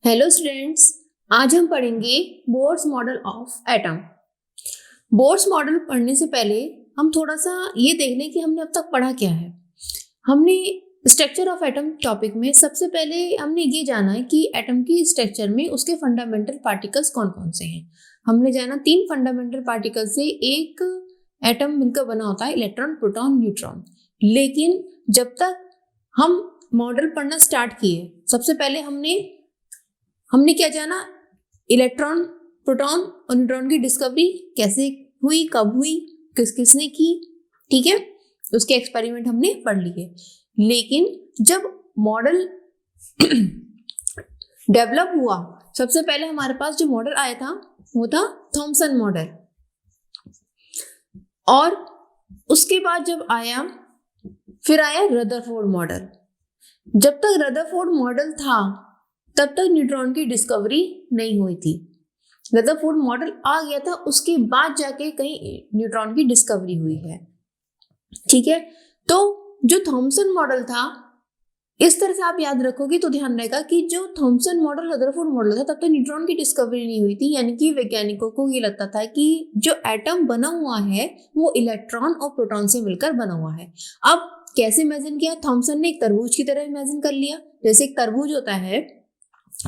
Hello students, आज हम पढ़ेंगे Bohr's model of atom. Bohr's model पढ़ने से पहले हम थोड़ा सा ये देख लें कि हमने अब तक पढ़ा क्या है। हमने स्ट्रक्चर ऑफ एटम टॉपिक में सबसे पहले हमने ये जाना है कि एटम की स्ट्रक्चर में उसके फंडामेंटल पार्टिकल्स कौन कौन से हैं। हमने जाना 3 फंडामेंटल पार्टिकल से एक एटम मिलकर बना होता है, इलेक्ट्रॉन, प्रोटॉन, न्यूट्रॉन। लेकिन जब तक हम मॉडल पढ़ना स्टार्ट किए, सबसे पहले हमने क्या जाना, इलेक्ट्रॉन, प्रोटॉन और न्यूट्रॉन की डिस्कवरी कैसे हुई, कब हुई, किस किसने की, ठीक है। उसके एक्सपेरिमेंट हमने पढ़ लिए। लेकिन जब मॉडल डेवलप हुआ, सबसे पहले हमारे पास जो मॉडल आया था वो था थॉमसन मॉडल। और उसके बाद जब आया, फिर आया रदरफोर्ड मॉडल। जब तक रदरफोर्ड मॉडल था तब तक न्यूट्रॉन की डिस्कवरी नहीं हुई थी। रदरफोर्ड मॉडल आ गया था, उसके बाद जाके कहीं न्यूट्रॉन की डिस्कवरी हुई है, ठीक है। तो जो थॉमसन मॉडल था, इस तरह से आप याद रखोगे तो ध्यान रहेगा कि जो थॉमसन मॉडल, रदरफोर्ड मॉडल था, तब तक न्यूट्रॉन की डिस्कवरी नहीं हुई थी। यानी कि वैज्ञानिकों को ये लगता था कि जो एटम बना हुआ है वो इलेक्ट्रॉन और प्रोटॉन से मिलकर बना हुआ है। अब कैसे इमेजिन किया थॉमसन ने? एक तरबूज की तरह इमेजिन कर लिया। जैसे एक तरबूज होता है,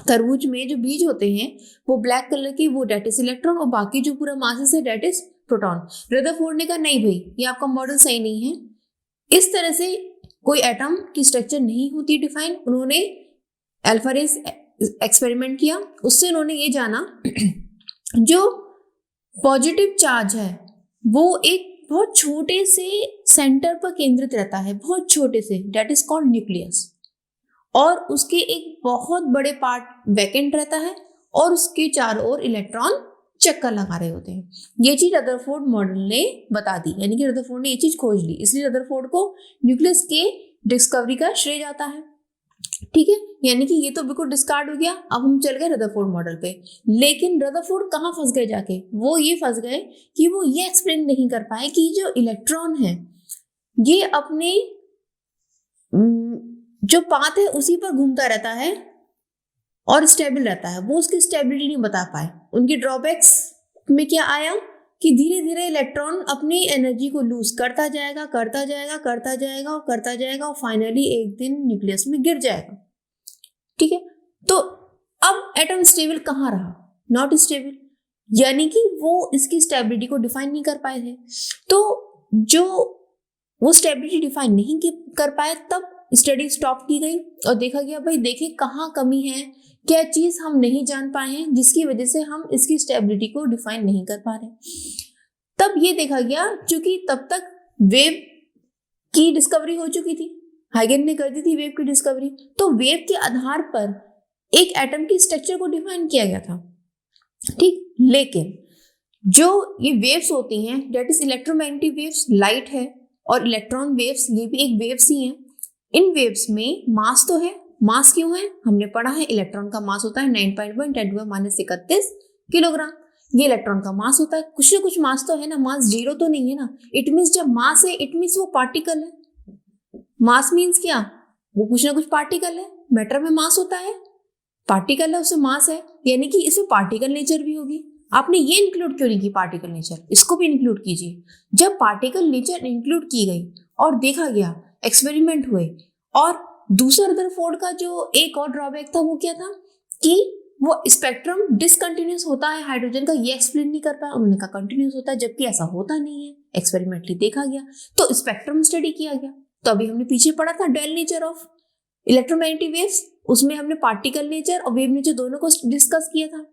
तरबूज में जो बीज होते हैं वो ब्लैक कलर की, वो डेट इज इलेक्ट्रॉन, और बाकी जो पूरा मास है डेट इज प्रोटॉन। रदरफोर्ड ने कहा नहीं भाई, ये आपका मॉडल सही नहीं है। इस तरह से कोई एटम की स्ट्रक्चर नहीं होती डिफाइन। उन्होंने अल्फा रेस एक्सपेरिमेंट किया, उससे उन्होंने ये जाना जो पॉजिटिव चार्ज है वो एक बहुत छोटे से सेंटर पर केंद्रित रहता है, बहुत छोटे से, डेट इज कॉल्ड न्यूक्लियस। और उसके एक बहुत बड़े पार्ट वैकेंट रहता है और उसके चारों ओर इलेक्ट्रॉन चक्कर लगा रहे होते हैं। ये चीज रदरफोर्ड मॉडल ने बता दी, यानी कि रदरफोर्ड ने ये चीज खोज ली, इसलिए रदरफोर्ड को न्यूक्लियस के डिस्कवरी का श्रेय जाता है, ठीक है। यानी कि ये तो बिल्कुल डिस्कार्ड हो गया। अब हम चल गए रदरफोर्ड मॉडल पे। लेकिन रदरफोर्ड कहाँ फंस गए जाके? वो ये फंस गए कि वो ये एक्सप्लेन नहीं कर पाए कि जो इलेक्ट्रॉन है ये अपने जो पाथ है उसी पर घूमता रहता है और स्टेबल रहता है। वो उसकी स्टेबिलिटी नहीं बता पाए। उनकी ड्रॉबैक्स में क्या आया कि धीरे धीरे इलेक्ट्रॉन अपनी एनर्जी को लूज करता जाएगा, करता जाएगा, करता जाएगा और करता जाएगा, और फाइनली एक दिन न्यूक्लियस में गिर जाएगा, ठीक है। तो अब एटम स्टेबल कहाँ रहा? नॉट स्टेबल, यानी कि वो इसकी स्टेबिलिटी को डिफाइन नहीं कर पाए थे। तो जो वो स्टेबिलिटी डिफाइन नहीं कर पाए, तब स्टडी स्टॉप की गई और देखा गया भाई देखें कहाँ कमी है, क्या चीज हम नहीं जान पाए हैं जिसकी वजह से हम इसकी स्टेबिलिटी को डिफाइन नहीं कर पा रहे। तब ये देखा गया, क्योंकि तब तक वेव की डिस्कवरी हो चुकी थी, हाइगन ने कर दी थी वेव की डिस्कवरी, तो वेव के आधार पर एक एटम की स्ट्रक्चर को डिफाइन किया गया था, ठीक। लेकिन जो ये वेव्स होती हैं, that is electromagnetic waves, light है और इलेक्ट्रॉन वेव्स, ये भी एक वेव्स ही हैं। इन वेव्स में मास तो है। मास क्यों है? हमने पढ़ा है इलेक्ट्रॉन का मास होता है 9.1 × 10⁻³ किलोग्राम। ये इलेक्ट्रॉन का मास होता है। कुछ ना कुछ मास तो है ना, मास जीरो तो नहीं है ना। इट मीन्स जब मास है, इट मीन्स वो पार्टिकल है। मास मीन्स क्या? वो कुछ ना कुछ पार्टिकल है। मैटर में मास होता है, पार्टिकल है, उससे मास है, यानी कि इसमें पार्टिकल नेचर भी होगी। आपने ये इंक्लूड क्यों नहीं की पार्टिकल नेचर? इसको भी इंक्लूड कीजिए। जब पार्टिकल नेचर इंक्लूड की गई और देखा गया, एक्सपेरिमेंट हुए, और दूसरा रदरफोर्ड का जो एक और ड्रॉबैक था वो क्या था कि वो स्पेक्ट्रम डिसकंटिन्यूस होता है हाइड्रोजन का, ये एक्सप्लेन नहीं कर पाया। उन्होंने कहा कंटिन्यूस होता है, जबकि ऐसा होता नहीं है। एक्सपेरिमेंटली देखा गया तो स्पेक्ट्रम स्टडी किया गया। तो अभी हमने पीछे पढ़ा था dual nature of electromagnetic waves, उसमें हमने पार्टिकल नेचर और वेव नेचर दोनों को डिस्कस किया था,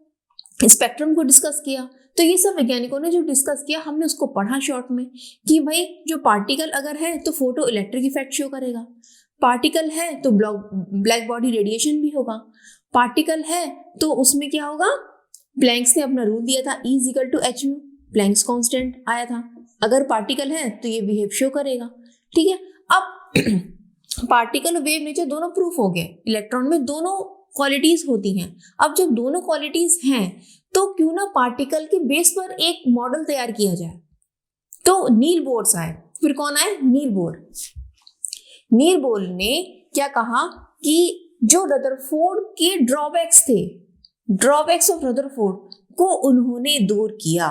स्पेक्ट्रम को डिस्कस किया। तो ये सब वैज्ञानिकों ने जो डिस्कस किया, हमने उसको पढ़ा शॉर्ट में कि भाई जो पार्टिकल अगर है तो फोटो इलेक्ट्रिक इफेक्ट शो करेगा, पार्टिकल है तो ब्लैक बॉडी रेडिएशन भी होगा, पार्टिकल है तो उसमें क्या होगा, प्लैंक्स ने अपना रूल दिया था E = hν, प्लैंक्स कांस्टेंट आया था। अगर पार्टिकल है तो ये बिहेव शो करेगा, ठीक है। अब पार्टिकल और वेव नेचर दोनों प्रूफ हो गए। इलेक्ट्रॉन में दोनों क्वालिटीज होती हैं। अब जब दोनों क्वालिटीज हैं तो क्यों ना पार्टिकल के बेस पर एक मॉडल तैयार किया जाए। तो नील बोर्स आए। फिर कौन आए? Niels Bohr. नील बोर ने क्या कहा कि जो रदरफोर्ड के ड्रॉबैक्स थे, ड्रॉबैक्स ऑफ रदरफोर्ड को उन्होंने दूर किया।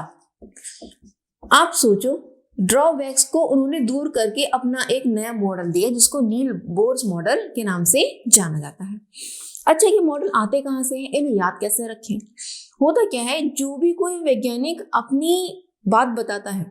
आप सोचो, ड्रॉबैक्स को उन्होंने दूर करके अपना एक नया मॉडल दिया जिसको नील बोर्स मॉडल के नाम से जाना जाता है। अच्छा, ये मॉडल आते कहाँ से हैं, इन्हें याद कैसे रखें? होता क्या है, जो भी कोई वैज्ञानिक अपनी बात बताता है,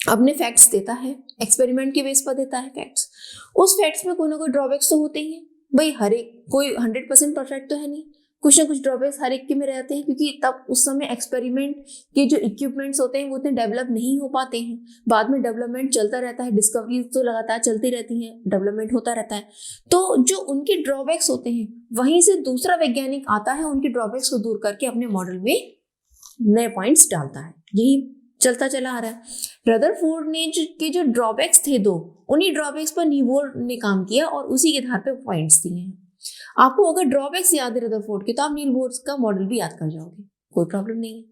अपने फैक्ट्स देता है, एक्सपेरिमेंट के बेस पर देता है फैक्ट्स, उस फैक्ट्स में कोई ना कोई ड्रॉबैक्स तो होते ही हैं भाई। हर एक कोई 100% परफेक्ट तो है नहीं, कुछ ना कुछ ड्रॉबैक्स हर एक के में रहते हैं, क्योंकि तब उस समय एक्सपेरिमेंट के जो इक्विपमेंट्स होते हैं वो इतने डेवलप नहीं हो पाते हैं। बाद में डेवलपमेंट चलता रहता है, डिस्कवरी तो लगातार चलती रहती है, डेवलपमेंट होता रहता है। तो जो उनके ड्रॉबैक्स होते हैं, वहीं से दूसरा वैज्ञानिक आता है, उनके ड्रॉबैक्स को दूर करके अपने मॉडल में नए पॉइंट्स डालता है। यही चलता चला आ रहा है। रदरफोर्ड ने जो ड्रॉबैक्स थे दो, उन्हीं ड्रॉबैक्स पर नीवोर ने काम किया और उसी के आधार पे पॉइंट्स दिए हैं। आपको अगर ड्रॉबैक्स याद है रदरफोर्ड के, तो आप नील बोर्स का मॉडल भी याद कर जाओगे, कोई प्रॉब्लम नहीं है।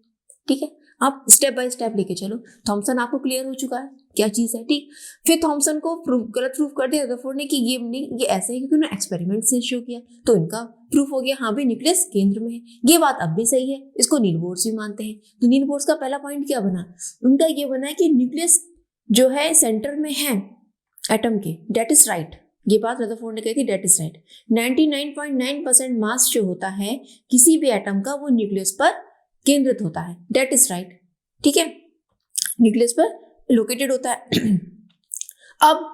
ठीक है, आप स्टेप बाय स्टेप लेके चलो। थॉमसन आपको क्लियर हो चुका है क्या चीज है, ठीक। फिर थॉमसन को गलत प्रूफ कर दिया रदरफोर्ड ने कि ये ऐसे है क्योंकि उन्होंने एक्सपेरिमेंट से शो किया, तो इनका प्रूफ हो गया, हाँ भाई न्यूक्लियस केंद्र में है। ये बात अब भी सही है, इसको नील बोर्स भी मानते हैं। तो नील बोर्स का पहला पॉइंट क्या बना, उनका ये बना है कि न्यूक्लियस जो है सेंटर में है एटम के, डेट इज राइट। ये बात रदरफोर्ड ने कही थी, डेट इज राइट। 99.9% मास जो होता है किसी भी एटम का, वो न्यूक्लियस पर केंद्रित होता है, डेट इज राइट। ठीक है, न्यूक्लियस पर लोकेटेड होता है। अब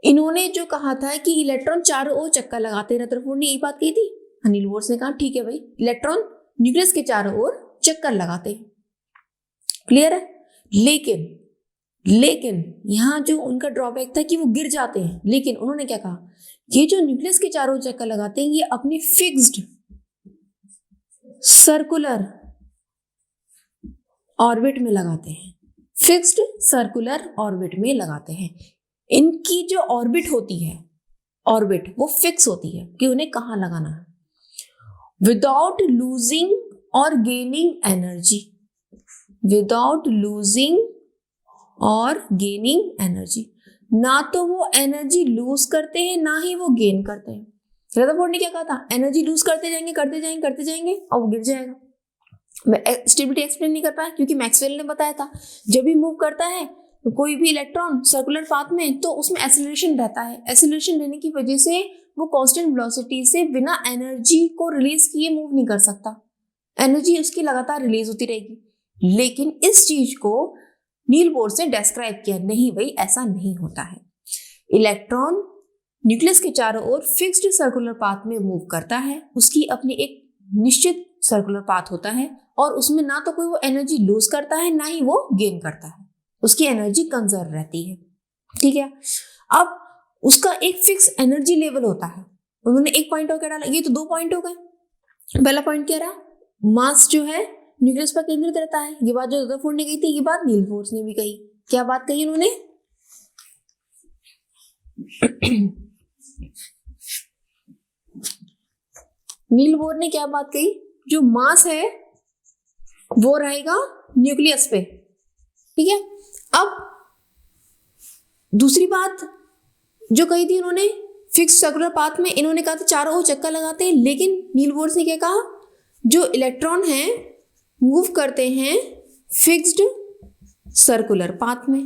इन्होंने जो कहा था कि इलेक्ट्रॉन चारों ओर चक्कर लगाते हैं, रदरफोर्ड ने ये बात कही थी। नील बोर्स ने कहा ठीक है भाई, इलेक्ट्रॉन न्यूक्लियस के चारों ओर चक्कर लगाते हैं, क्लियर है। लेकिन यहां जो उनका ड्रॉबैक था कि वो गिर जाते हैं। लेकिन उन्होंने क्या कहा, ये जो न्यूक्लियस के चारों ओर चक्कर लगाते हैं, ये अपनी फिक्स्ड सर्कुलर ऑर्बिट में लगाते हैं, फिक्स्ड सर्कुलर ऑर्बिट में लगाते हैं। इनकी जो ऑर्बिट होती है, ऑर्बिट वो फिक्स होती है कि उन्हें कहाँ लगाना है, विदाउट लूजिंग और गेनिंग एनर्जी, विदाउट लूजिंग और गेनिंग एनर्जी। ना तो वो एनर्जी लूज करते हैं, ना ही वो गेन करते हैं। रदरफोर्ड ने क्या कहा था, एनर्जी लूज करते जाएंगे और वो गिर जाएगा। मैं स्टेबिलिटी एक्सप्लेन नहीं कर पाया क्योंकि मैक्सवेल ने बताया था, जब भी मूव करता है कोई भी इलेक्ट्रॉन सर्कुलर पाथ में, तो उसमें एक्सेलरेशन रहता है। एक्सेलरेशन रहने की वजह से वो कांस्टेंट वेलोसिटी से बिना एनर्जी को रिलीज किए मूव नहीं कर सकता, एनर्जी उसकी लगातार रिलीज होती रहेगी। लेकिन इस चीज को नील बोर्स ने डिस्क्राइब किया, नहीं भाई ऐसा नहीं होता है। इलेक्ट्रॉन न्यूक्लियस के चारों ओर फिक्स्ड सर्कुलर पाथ में मूव करता है, उसकी अपनी एक निश्चित सर्कुलर पाथ होता है, और उसमें ना तो कोई वो एनर्जी लूज करता है, ना ही वो गेन करता है, उसकी एनर्जी कंजर्व रहती है। ठीक है, अब उसका एक फिक्स एनर्जी लेवल होता है। उन्होंने एक पॉइंट और क्या डाला, ये तो 2 पॉइंट हो गए। पहला पॉइंट क्या रहा, मास जो है न्यूक्लियस पर केंद्रित रहता है। ये बात जो रदरफोर्ड ने कही थी, ये बात नील बोर्स ने भी कही। क्या बात कही उन्होंने, नील बोर्स ने क्या बात कही, जो मास है वो रहेगा न्यूक्लियस पे। ठीक है, अब दूसरी बात जो कही थी उन्होंने, फिक्स सर्कुलर पाथ में इन्होंने कहा था चारों ओर चक्कर लगाते हैं। लेकिन नील बोर्स ने क्या कहा, जो इलेक्ट्रॉन है मूव करते हैं फिक्स्ड सर्कुलर पाथ में।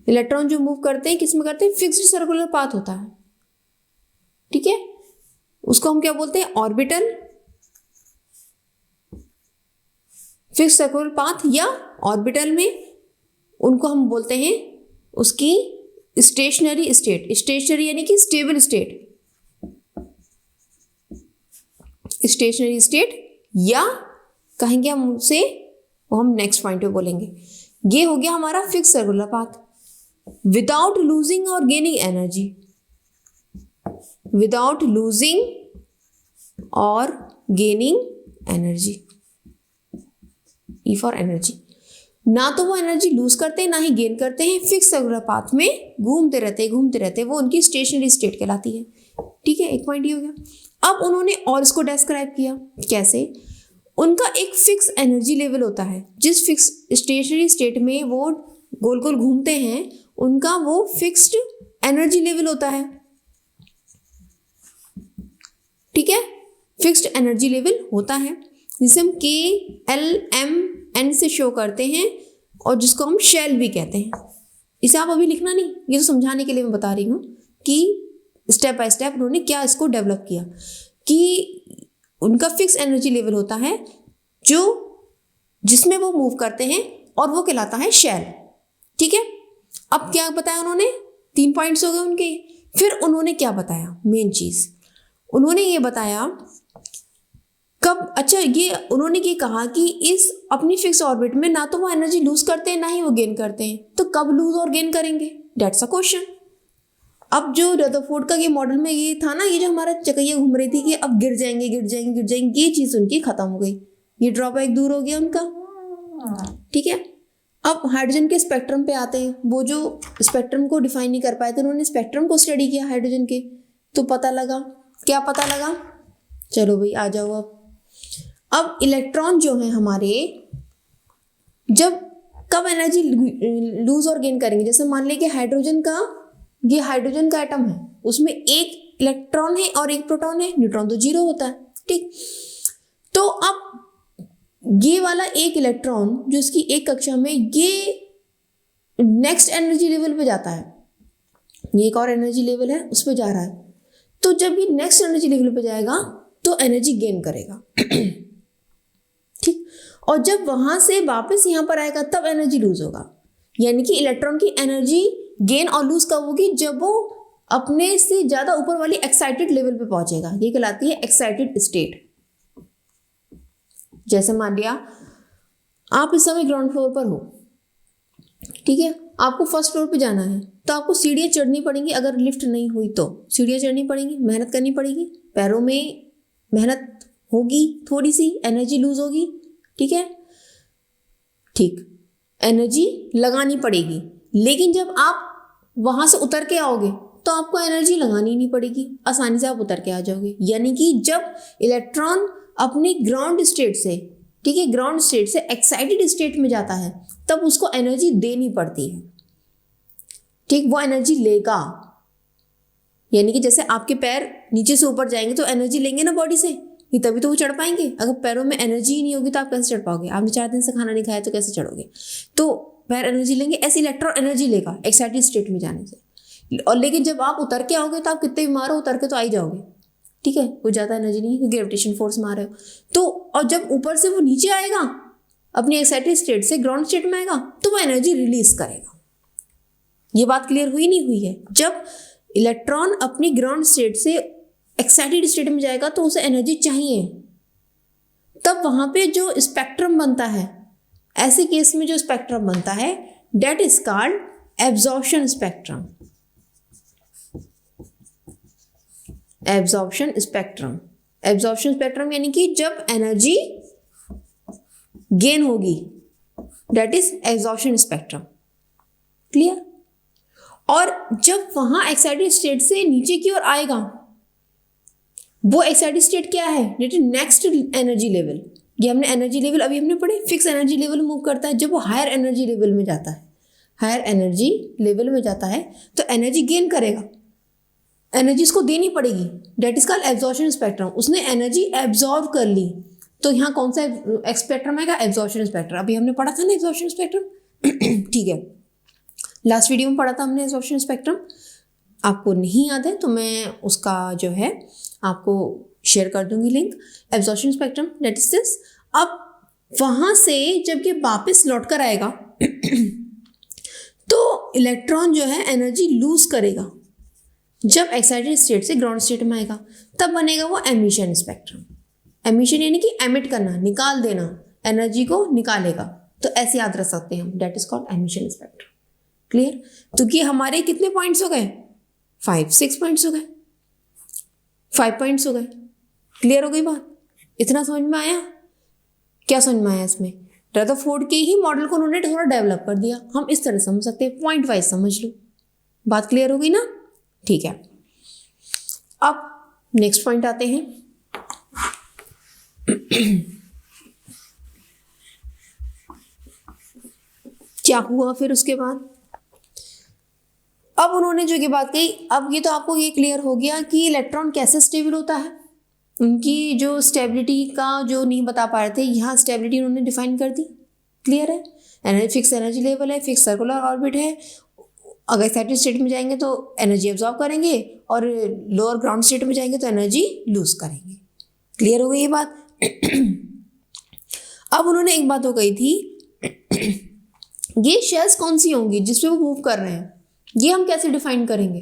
इलेक्ट्रॉन जो मूव करते हैं किस में करते हैं, फिक्स्ड सर्कुलर पाथ होता है। ठीक है, उसको हम क्या बोलते हैं, ऑर्बिटल फिक्स्ड सर्कुलर पाथ, या ऑर्बिटल में उनको हम बोलते हैं उसकी स्टेशनरी स्टेट। स्टेशनरी यानी कि स्टेबल स्टेट, स्टेशनरी स्टेट, या कहेंगे हम उसे, वो हम नेक्स्ट पॉइंट पे बोलेंगे। ये हो गया हमारा fix circular path, without losing और गेनिंग एनर्जी, विदाउट लूजिंग और gaining energy, E for energy. ना तो वो एनर्जी लूज करते हैं, ना ही गेन करते हैं, फिक्स सर्कुलर पाथ में घूमते रहते, वो उनकी स्टेशनरी स्टेट कहलाती है। ठीक है, एक पॉइंट ये हो गया। अब उन्होंने और इसको डिस्क्राइब किया, कैसे, उनका एक फिक्स एनर्जी लेवल होता है, जिस फिक्स स्टेशनरी स्टेट में वो गोल गोल घूमते हैं, उनका वो फिक्स्ड एनर्जी लेवल होता है। फिक्स्ड एनर्जी लेवल होता है जिसे हम KLMN से शो करते हैं और जिसको हम शेल भी कहते हैं। इसे आप अभी लिखना नहीं, ये तो समझाने के लिए मैं बता रही हूँ कि स्टेप बाय स्टेप उन्होंने क्या इसको डेवलप किया कि उनका फिक्स एनर्जी लेवल होता है जो जिसमें वो मूव करते हैं और वो कहलाता है शेल। ठीक है, अब क्या बताया उन्होंने, 3 पॉइंट्स हो गए उनके। फिर उन्होंने क्या बताया, मेन चीज उन्होंने ये बताया कब, अच्छा ये उन्होंने ये कहा कि इस अपनी फिक्स ऑर्बिट में ना तो वो एनर्जी लूज करते हैं ना ही वो गेन करते हैं, तो कब लूज और गेन करेंगे, दैट्स अ क्वेश्चन। अब जो रदरफोर्ड का ये मॉडल में ये था ना, ये जो हमारा चकैया घूम रही थी कि अब गिर जाएंगे गिर जाएंगे गिर जाएंगे, ये चीज उनकी खत्म हो गई, ये ड्रॉबैक दूर हो गया उनका। ठीक है, अब हाइड्रोजन के स्पेक्ट्रम पे आते हैं। वो जो स्पेक्ट्रम को डिफाइन नहीं कर पाए थे, उन्होंने स्पेक्ट्रम को स्टडी किया हाइड्रोजन के, तो पता लगा, क्या पता लगा, चलो भाई आ जाओ। अब इलेक्ट्रॉन जो है हमारे जब कब एनर्जी लूज और गेन करेंगे, जैसे मान लें कि हाइड्रोजन का, ये हाइड्रोजन का एटम है, उसमें एक इलेक्ट्रॉन है और एक प्रोटॉन है, न्यूट्रॉन तो 0 होता है। ठीक, तो अब ये वाला एक इलेक्ट्रॉन जो इसकी एक कक्षा में, ये नेक्स्ट एनर्जी लेवल पे जाता है, ये एक और एनर्जी लेवल है उस पर जा रहा है, तो जब ये नेक्स्ट एनर्जी लेवल पे जाएगा तो एनर्जी गेन करेगा। ठीक, और जब वहां से वापस यहां पर आएगा तब एनर्जी लूज होगा। यानी कि इलेक्ट्रॉन की एनर्जी गेन और लूज कब होगी, जब वो अपने से ज्यादा ऊपर वाली एक्साइटेड लेवल पे पहुंचेगा, ये कहलाती है एक्साइटेड स्टेट। जैसे मान लिया आप इस समय ग्राउंड फ्लोर पर हो, ठीक है, आपको फर्स्ट फ्लोर पे जाना है, तो आपको सीढ़ियां चढ़नी पड़ेंगी, अगर लिफ्ट नहीं हुई तो सीढ़ियां चढ़नी पड़ेंगी, मेहनत करनी पड़ेगी, पैरों में मेहनत होगी, थोड़ी सी एनर्जी लूज होगी। ठीक है, ठीक, एनर्जी लगानी पड़ेगी, लेकिन जब आप वहां से उतर के आओगे तो आपको एनर्जी लगानी नहीं पड़ेगी, आसानी से आप उतर के आ जाओगे। यानी कि जब इलेक्ट्रॉन अपनी ग्राउंड स्टेट से, ठीक है, ग्राउंड स्टेट से एक्साइटेड स्टेट में जाता है तब उसको एनर्जी देनी पड़ती है। ठीक, वो एनर्जी लेगा, यानी कि जैसे आपके पैर नीचे से ऊपर जाएंगे तो एनर्जी लेंगे ना बॉडी से, ये तभी तो वो चढ़ पाएंगे। अगर पैरों में एनर्जी ही नहीं होगी तो आप कैसे चढ़ पाओगे, आपने 4 दिन से खाना नहीं खाया तो कैसे चढ़ोगे, तो पैर एनर्जी लेंगे, ऐसे इलेक्ट्रॉन एनर्जी लेगा एक्साइटेड स्टेट में जाने से। और लेकिन जब आप उतर के आओगे तो आप कितने बीमार हो, उतर के तो आ ही जाओगे। ठीक है, कोई ज़्यादा एनर्जी नहीं है, ग्रेविटेशन फोर्स में आ रहे हो तो, और जब ऊपर से वो नीचे आएगा अपनी एक्साइटेड स्टेट से ग्राउंड स्टेट में आएगा तो वो एनर्जी रिलीज करेगा। ये बात क्लियर हुई नहीं हुई है? जब इलेक्ट्रॉन अपनी ग्राउंड स्टेट से एक्साइटेड स्टेट में जाएगा तो उसे एनर्जी चाहिए, तब वहां पे जो स्पेक्ट्रम बनता है, ऐसे केस में जो स्पेक्ट्रम बनता है that is called absorption spectrum. Absorption spectrum, absorption spectrum यानी कि जब एनर्जी गेन होगी, that is absorption spectrum. Clear? और जब वहां एक्साइटेड स्टेट से नीचे की ओर आएगा, वो एक्साइटेड स्टेट क्या है, that is next energy level. ये हमने एनर्जी लेवल अभी हमने पढ़े, फिक्स एनर्जी लेवल मूव करता है। जब वो हायर एनर्जी लेवल में जाता है, हायर एनर्जी लेवल में जाता है तो एनर्जी गेन करेगा, एनर्जी उसको देनी पड़ेगी, that is called absorption spectrum. उसने एनर्जी एब्जॉर्ब कर ली, तो यहाँ कौन सा स्पेक्ट्रम आएगा, एब्जॉर्प्शन स्पेक्ट्रम। अभी हमने पढ़ा था ना एब्जॉर्प्शन स्पेक्ट्रम, ठीक है, लास्ट वीडियो में पढ़ा था हमने एब्जॉर्प्शन स्पेक्ट्रम। आपको नहीं याद है तो मैं उसका जो है आपको शेयर कर दूंगी link, absorption spectrum that is this. अब वहां से जब ये वापस लौट कर आएगा तो इलेक्ट्रॉन जो है एनर्जी लूज करेगा, जब एक्साइटेड स्टेट से ग्राउंड स्टेट में आएगा तब बनेगा वो एमिशन स्पेक्ट्रम। एमिशन यानी कि एमिट करना, निकाल देना, एनर्जी को निकालेगा, तो ऐसे याद रख सकते हैं हम, that is called emission spectrum. Clear? तो ये हमारे कितने पॉइंट्स हो गए, 6 पॉइंट्स हो गए, 5 पॉइंट्स हो गए। क्लियर हो गई बात? इतना समझ में आया? क्या समझ में आया इसमें? रदरफोर्ड के ही मॉडल को उन्होंने थोड़ा डेवलप कर दिया, हम इस तरह समझ सकते हैं, पॉइंट वाइज समझ लो। बात क्लियर हो गई ना? ठीक है, अब नेक्स्ट पॉइंट आते हैं। क्या हुआ फिर उसके बाद? अब उन्होंने जो ये बात कही, अब ये तो आपको ये क्लियर हो गया कि इलेक्ट्रॉन कैसे स्टेबल होता है, उनकी जो स्टेबिलिटी का जो नहीं बता पा रहे थे, यहाँ स्टेबिलिटी उन्होंने डिफाइन कर दी। क्लियर है? एनर्जी फिक्स एनर्जी लेवल है, फिक्स सर्कुलर ऑर्बिट है। अगर एक्साइटेड स्टेट में जाएंगे तो एनर्जी एब्जॉर्ब करेंगे और लोअर ग्राउंड स्टेट में जाएंगे तो एनर्जी लूज करेंगे। क्लियर हो गई ये बात? अब उन्होंने एक बात तो कही थी, ये शेल्स कौन सी होंगी जिसपे वो मूव कर रहे हैं, ये हम कैसे डिफाइन करेंगे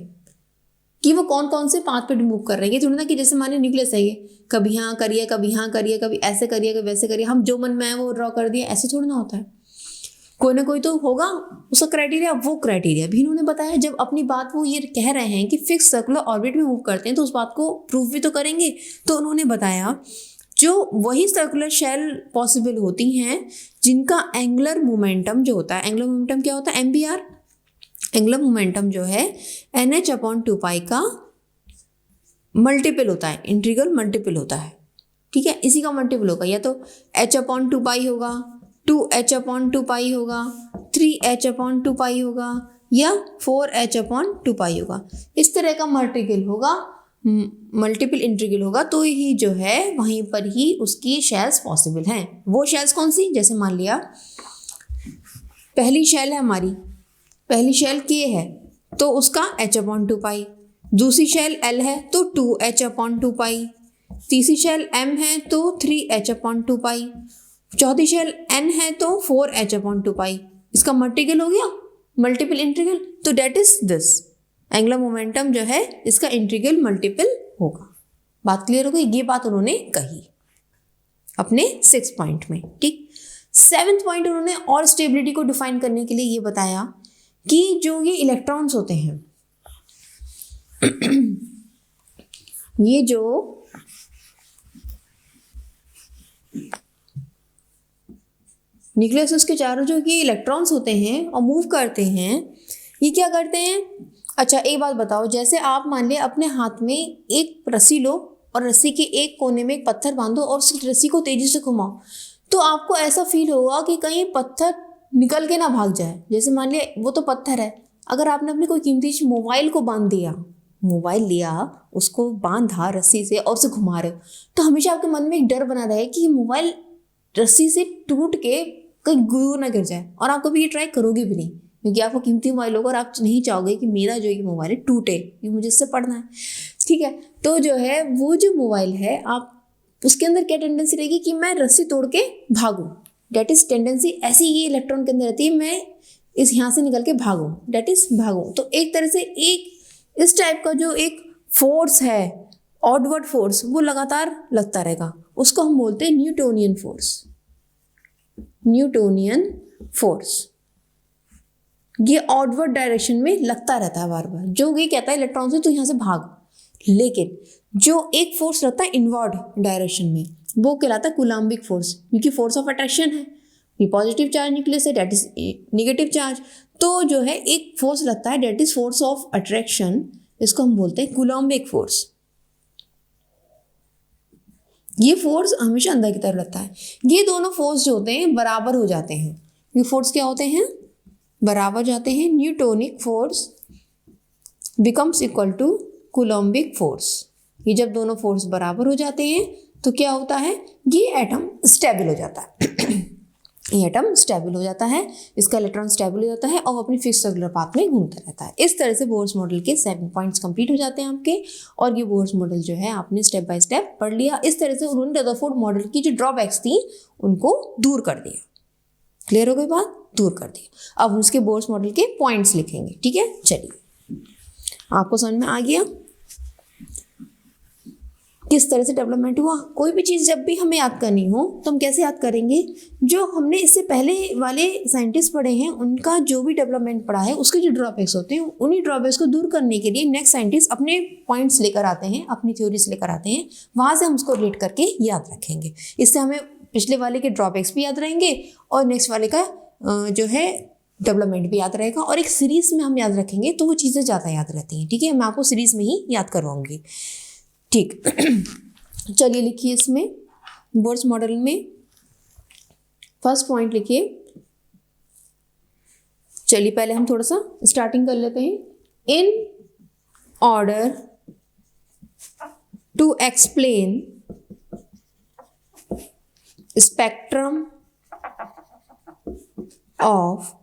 कि वो कौन कौन से पाथ पे मूव कर रहे हैं। ये थोड़ी ना कि जैसे माने न्यूक्लियस है, ये कभी यहाँ करिए, कभी यहाँ करिए, कभी ऐसे करिए, कभी वैसे करिए, हम जो मन में आए वो ड्रॉ कर दिए, ऐसे थोड़ी ना होता है। कोई ना कोई तो होगा उसका क्राइटेरिया। वो क्राइटेरिया भी इन्होंने बताया। जब अपनी बात वो ये कह रहे हैं कि फिक्स सर्कुलर ऑर्बिट में मूव करते हैं तो उस बात को प्रूव भी तो करेंगे। तो उन्होंने बताया जो वही सर्कुलर शेल पॉसिबल होती हैं जिनका एंगुलर मोमेंटम जो होता है, एंगुलर मोमेंटम क्या होता है, MBR। एंगुलर मोमेंटम जो है NH/2π का मल्टीपल होता है, इंटीग्रल मल्टीपल होता है। ठीक है, इसी का मल्टीपल होगा, या तो H/2π होगा, 2H/2π होगा, 3H/2π होगा, या 4H/2π होगा। इस तरह का मल्टीपल होगा, मल्टीपल इंटीग्रल होगा, तो ही जो है वहीं पर ही उसकी शेल्स पॉसिबल हैं। वो शेल्स कौन सी, जैसे मान लिया पहली शेल है हमारी, पहली शेल K है तो उसका H/2π, दूसरी शेल L है तो 2H/2π, तीसरी शेल M है तो 3H/2π, चौथी शेल N है तो 4H/2π। इसका मल्टीपल हो गया, मल्टीपल इंटीग्रल। तो that is this, angular momentum जो है इसका इंटीग्रल मल्टीपल होगा। बात क्लियर हो गई? ये बात उन्होंने कही अपने 6 पॉइंट में। ठीक, 7th पॉइंट उन्होंने और स्टेबिलिटी को डिफाइन करने के लिए ये बताया कि जो ये इलेक्ट्रॉन्स होते हैं ये जो न्यूक्लियस के चारों जो ये इलेक्ट्रॉन्स होते हैं और मूव करते हैं, ये क्या करते हैं। अच्छा एक बात बताओ, जैसे आप मान लिया अपने हाथ में एक रस्सी लो और रस्सी के एक कोने में एक पत्थर बांधो और उस रस्सी को तेजी से घुमाओ, तो आपको ऐसा फील होगा कि कहीं पत्थर निकल के ना भाग जाए। जैसे मान लिया वो तो पत्थर है, अगर आपने अपने कोई कीमती मोबाइल को बांध दिया, मोबाइल लिया उसको बांधा रस्सी से और उसे घुमा रहे हो, तो हमेशा आपके मन में एक डर बना रहे कि मोबाइल रस्सी से टूट के कहीं दूर ना गिर जाए। और आप कभी ये ट्राई करोगे भी नहीं, क्योंकि आपको कीमती मोबाइल होगा और आप नहीं चाहोगे कि मेरा जो ये मोबाइल है टूटे, क्योंकि मुझे इससे पढ़ना है। ठीक है, तो जो है वो जो मोबाइल है, आप उसके अंदर क्या टेंडेंसी रहेगी कि मैं रस्सी तोड़ के भागूं, डेट इज टेंडेंसी ऐसी ये इलेक्ट्रॉन के अंदर रहती है, मैं इस यहाँ से निकल के भागूं, डेट इज भागूं। तो एक तरह से एक इस टाइप का जो एक फोर्स है, ऑडवर्ड फोर्स, वो लगातार लगता रहेगा, उसको हम बोलते हैं न्यूटोनियन फोर्स। न्यूटोनियन फोर्स ये ऑडवर्ड डायरेक्शन में लगता रहता है बार बार, जो ये कहता है इलेक्ट्रॉन से तू यहाँ से भाग। लेकिन जो एक फोर्स रहता है इनवर्ड डायरेक्शन में, वो कहलाता है कूलम्बिक फोर्स, क्योंकि फोर्स ऑफ अट्रैक्शन है, ये पॉजिटिव चार्ज न्यूक्लियस है, डेट इज नेगेटिव चार्ज। तो जो है एक फोर्स लगता है, that is force of attraction, इसको हम बोलते हैं कूलम्बिक फोर्स। ये फोर्स हमेशा अंदर की तरफ लगता है। ये दोनों फोर्स जो होते हैं बराबर हो जाते हैं। ये फोर्स क्या होते हैं, बराबर जाते हैं। Newtonic force becomes equal to Coulombic force. ये जब दोनों फोर्स बराबर हो जाते हैं तो क्या होता है, ये एटम स्टेबल हो जाता है। ये एटम स्टेबल हो जाता है, इसका इलेक्ट्रॉन स्टेबल हो जाता है और अपनी फिक्स सर्कुलर पाथ में घूमता रहता है। इस तरह से बोर्स मॉडल के 7 पॉइंट्स कंप्लीट हो जाते हैं आपके। और ये बोर्स मॉडल जो है आपने स्टेप बाय स्टेप पढ़ लिया। इस तरह से उन्होंने रदरफोर्ड मॉडल की जो ड्रॉबैक्स थी उनको दूर कर दिया। क्लियर हो गई बात, दूर कर दिया। अब हम उसके बोर्स मॉडल के पॉइंट्स लिखेंगे। ठीक है, चलिए आपको समझ में आ गया किस तरह से डेवलपमेंट हुआ। कोई भी चीज़ जब भी हमें याद करनी हो तो हम कैसे याद करेंगे, जो हमने इससे पहले वाले साइंटिस्ट पढ़े हैं उनका जो भी डेवलपमेंट पढ़ा है उसके जो ड्रॉबैक्स होते हैं, उन्हीं ड्रॉबैक्स को दूर करने के लिए नेक्स्ट साइंटिस्ट अपने पॉइंट्स लेकर आते हैं, अपनी थ्योरीज लेकर आते हैं, वहाँ से हम उसको रिलेट करके याद रखेंगे। इससे हमें पिछले वाले के ड्रॉबैक्स भी याद रहेंगे और नेक्स्ट वाले का जो है डेवलपमेंट भी याद रहेगा। और एक सीरीज में हम याद रखेंगे तो वो चीज़ें ज़्यादा याद रहती हैं। ठीक है, मैं आपको सीरीज में ही याद करवाऊंगी। ठीक, चलिए लिखिए इसमें बोर्स मॉडल में फर्स्ट पॉइंट लिखिए। चलिए पहले हम थोड़ा सा स्टार्टिंग कर लेते हैं। In order to explain spectrum of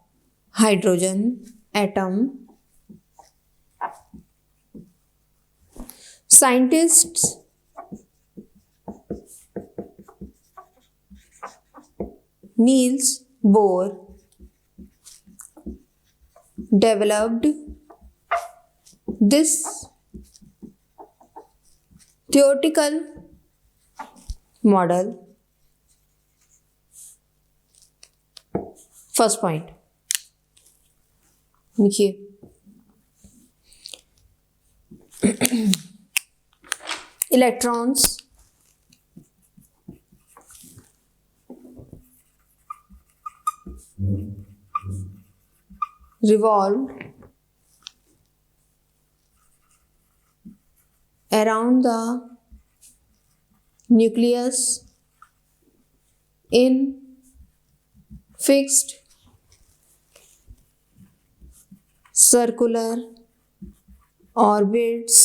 hydrogen atom. Scientists Niels Bohr developed this theoretical model. First point देखिए, electrons revolve around the nucleus in fixed circular orbits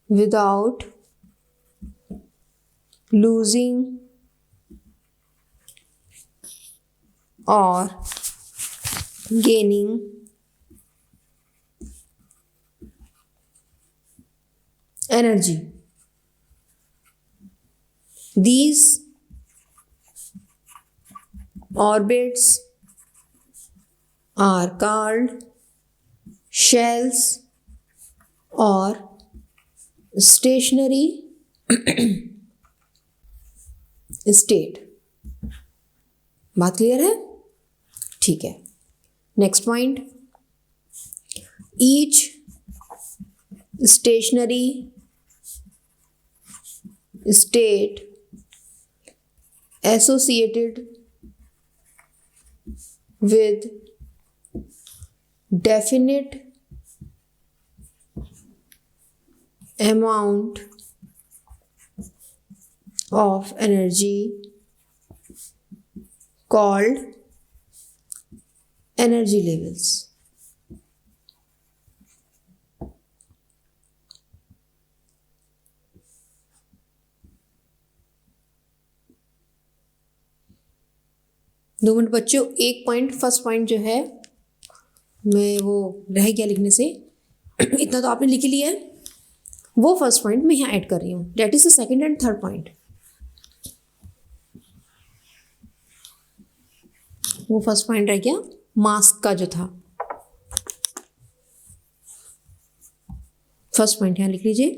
without losing or gaining energy. These orbits are called shells or stationary state. बात clear है? ठीक है. Next point, each stationery state associated with definite amount of energy called energy levels. दो minute बच्चों, एक point, first point जो है मैं वो रह गया लिखने से, इतना तो आपने लिख लिया है, वो फर्स्ट पॉइंट मैं यहाँ ऐड कर रही हूँ, that is the second and third point. वो फर्स्ट पॉइंट रह गया मास्क का जो था. फर्स्ट पॉइंट यहाँ लिख लीजिए,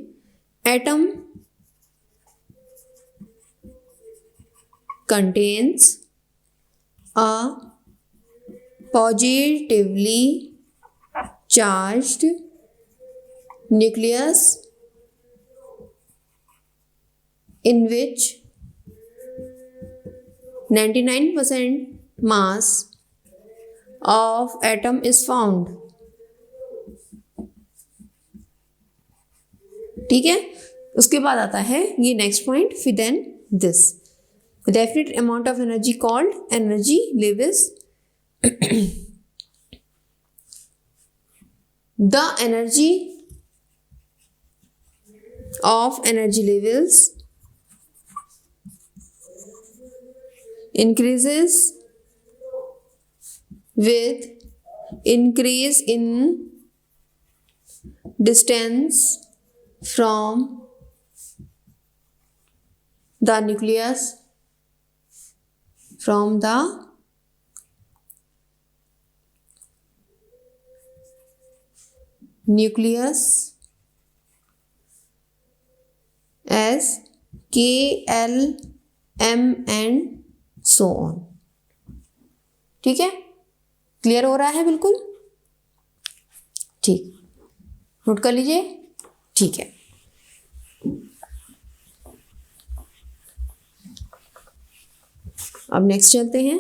atom contains a positively charged nucleus in which 99% mass of atom is found. ठीक है, उसके बाद आता है ये नेक्स्ट पॉइंट, फिर then this definite amount of energy called energy levels. The energy of energy levels increases with increase in distance from the nucleus, from the nucleus as K, L, M and so on. ठीक है, clear हो रहा है बिल्कुल? ठीक, note कर लीजिए. ठीक है, अब नेक्स्ट चलते हैं.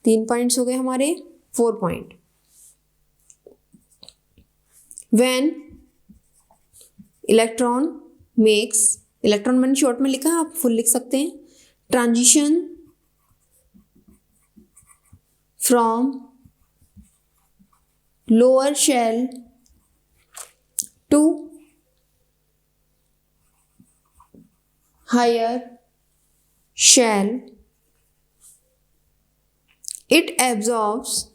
3 पॉइंट्स हो गए हमारे. 4 point, when electron makes, electron मैंने शॉर्ट में लिखा है, आप फुल लिख सकते हैं, transition from lower shell to higher shell, it absorbs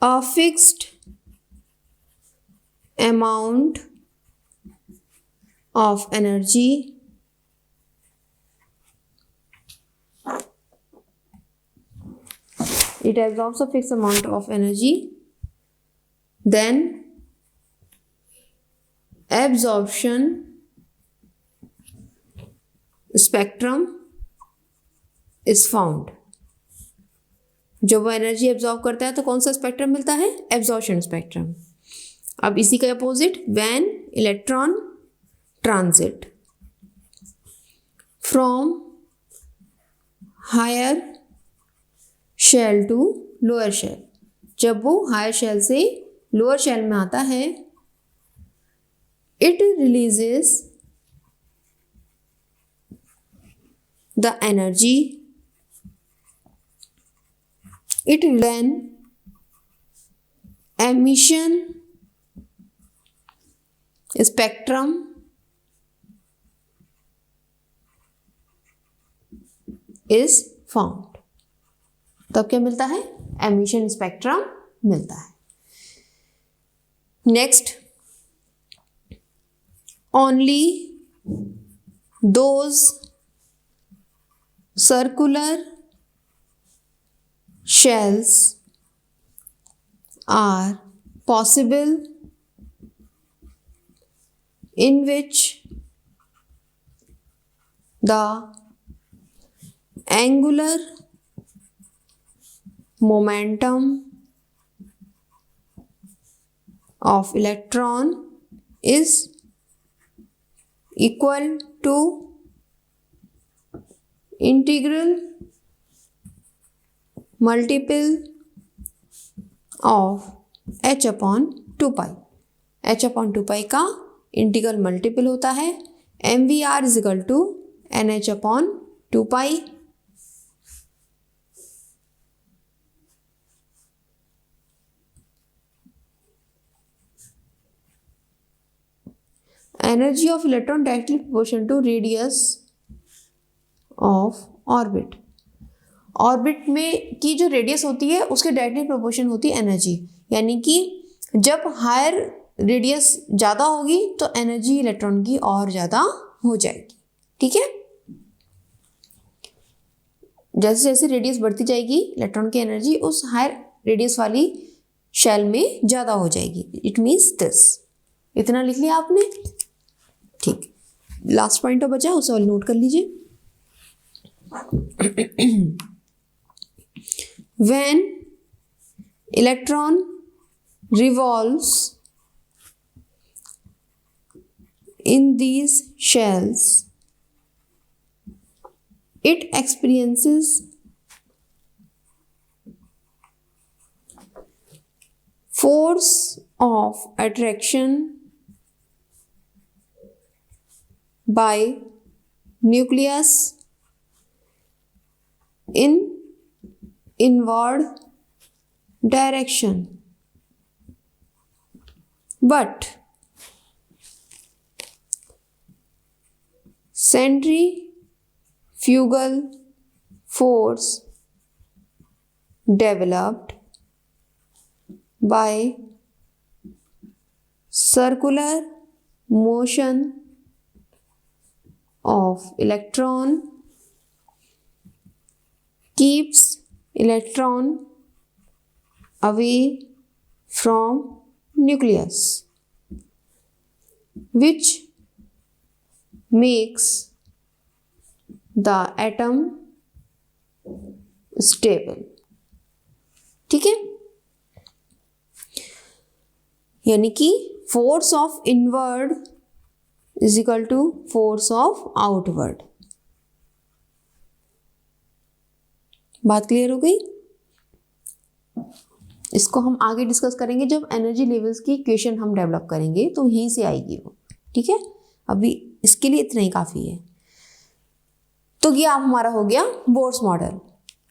a fixed amount of energy then absorption spectrum is found. जब वो एनर्जी एब्जॉर्ब करता है तो कौन सा स्पेक्ट्रम मिलता है? Absorption spectrum. अब इसी का opposite, when electron transit from higher shell to lower shell, जब वो हायर शेल से लोअर शेल में आता है, it releases the energy, it then emission spectrum is found. तब क्या मिलता है? एमिशन स्पेक्ट्रम मिलता है. Next, only those circular shells are possible in which the angular momentum of electron is equal to integral multiple of h upon 2 pi. h upon 2 pi का integral multiple होता है mvr is equal to nh upon 2 pi. Energy of electron directly proportional to radius of orbit. Orbit में की जो radius होती है उसके directly proportion होती है एनर्जी. यानी कि जब हायर रेडियस ज़्यादा होगी तो एनर्जी इलेक्ट्रॉन की और ज़्यादा हो जाएगी. ठीक है, जैसे जैसे रेडियस बढ़ती जाएगी इलेक्ट्रॉन की एनर्जी उस हायर रेडियस वाली शेल में ज़्यादा हो जाएगी. It means this. इतना लिख लिया आपने? ठीक, लास्ट पॉइंट तो बचा, उसे और नोट कर लीजिए. When electron revolves in these shells, it experiences force of attraction by nucleus in inward direction, but centrifugal force developed by circular motion of electron keeps electron away from nucleus, which makes the atom stable. ठीक है, यानी कि force of inward is equal to force of outward. बात clear हो गई? इसको हम आगे डिस्कस करेंगे जब एनर्जी लेवल्स की इक्वेशन हम डेवलप करेंगे तो यहीं से आएगी वो. ठीक है, अभी इसके लिए इतना ही काफ़ी है. तो ये आप हमारा हो गया बोर्स मॉडल.